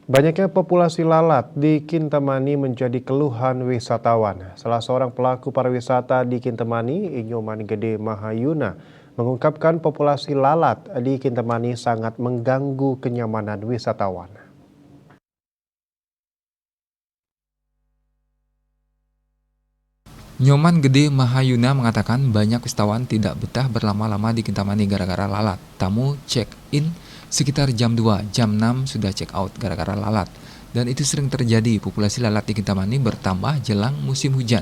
Banyaknya populasi lalat di Kintamani menjadi keluhan wisatawan. Salah seorang pelaku pariwisata di Kintamani, Inyoman Gede Mahayuna, mengungkapkan populasi lalat di Kintamani sangat mengganggu kenyamanan wisatawan. Nyoman Gede Mahayuna mengatakan banyak wisatawan tidak betah berlama-lama di Kintamani gara-gara lalat. Tamu check-in sekitar jam 2, jam 6 sudah check-out gara-gara lalat. Dan itu sering terjadi, populasi lalat di Kintamani bertambah jelang musim hujan.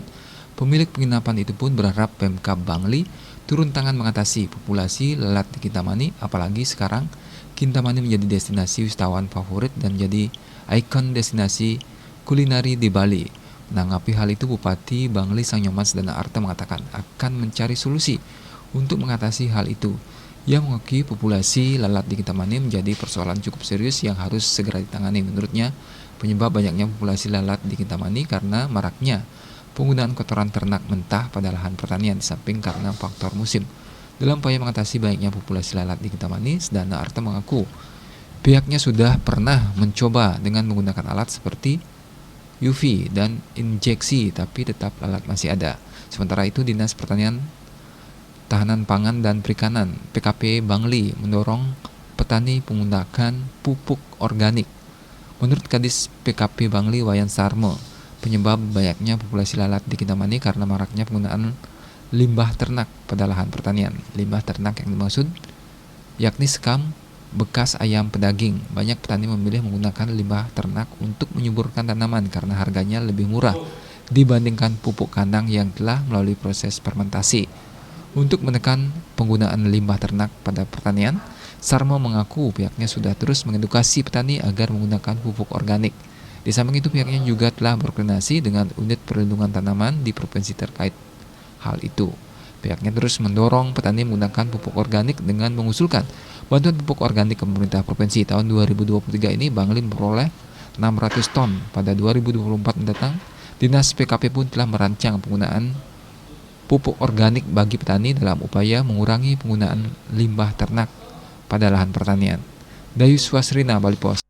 Pemilik penginapan itu pun berharap Pemkab Bangli turun tangan mengatasi populasi lalat di Kintamani, apalagi sekarang Kintamani menjadi destinasi wisatawan favorit dan menjadi ikon destinasi kulineri di Bali. Menanggapi hal itu, Bupati Bangli Sang Nyoman Sedana Arta mengatakan akan mencari solusi untuk mengatasi hal itu. Ia mengakui populasi lalat di Kintamani menjadi persoalan cukup serius yang harus segera ditangani. Menurutnya, penyebab banyaknya populasi lalat di Kintamani karena maraknya penggunaan kotoran ternak mentah pada lahan pertanian di samping karena faktor musim. Dalam upaya mengatasi banyaknya populasi lalat di Kintamani, Sedana Arta mengaku pihaknya sudah pernah mencoba dengan menggunakan alat seperti UV dan injeksi, tapi tetap lalat masih ada. Sementara itu, Dinas Pertanian, Tahanan Pangan dan Perikanan (PKP) Bangli mendorong petani menggunakan pupuk organik. Menurut Kadis PKP Bangli Wayan Sarmo, penyebab banyaknya populasi lalat di Kintamani karena maraknya penggunaan limbah ternak pada lahan pertanian. Limbah ternak yang dimaksud yakni sekam bekas ayam pedaging. Banyak petani memilih menggunakan limbah ternak untuk menyuburkan tanaman karena harganya lebih murah dibandingkan pupuk kandang yang telah melalui proses fermentasi. Untuk menekan penggunaan limbah ternak pada pertanian, Sarmo mengaku pihaknya sudah terus mengedukasi petani agar menggunakan pupuk organik. Di samping itu, pihaknya juga telah berkoordinasi dengan unit perlindungan tanaman di provinsi terkait hal itu. Pihaknya terus mendorong petani menggunakan pupuk organik dengan mengusulkan bantuan pupuk organik ke pemerintah provinsi. Tahun 2023 ini Bangli memperoleh 600 ton. Pada 2024 mendatang, Dinas PKP pun telah merancang penggunaan pupuk organik bagi petani dalam upaya mengurangi penggunaan limbah ternak pada lahan pertanian. Dayus Wasrina, Bali Pos.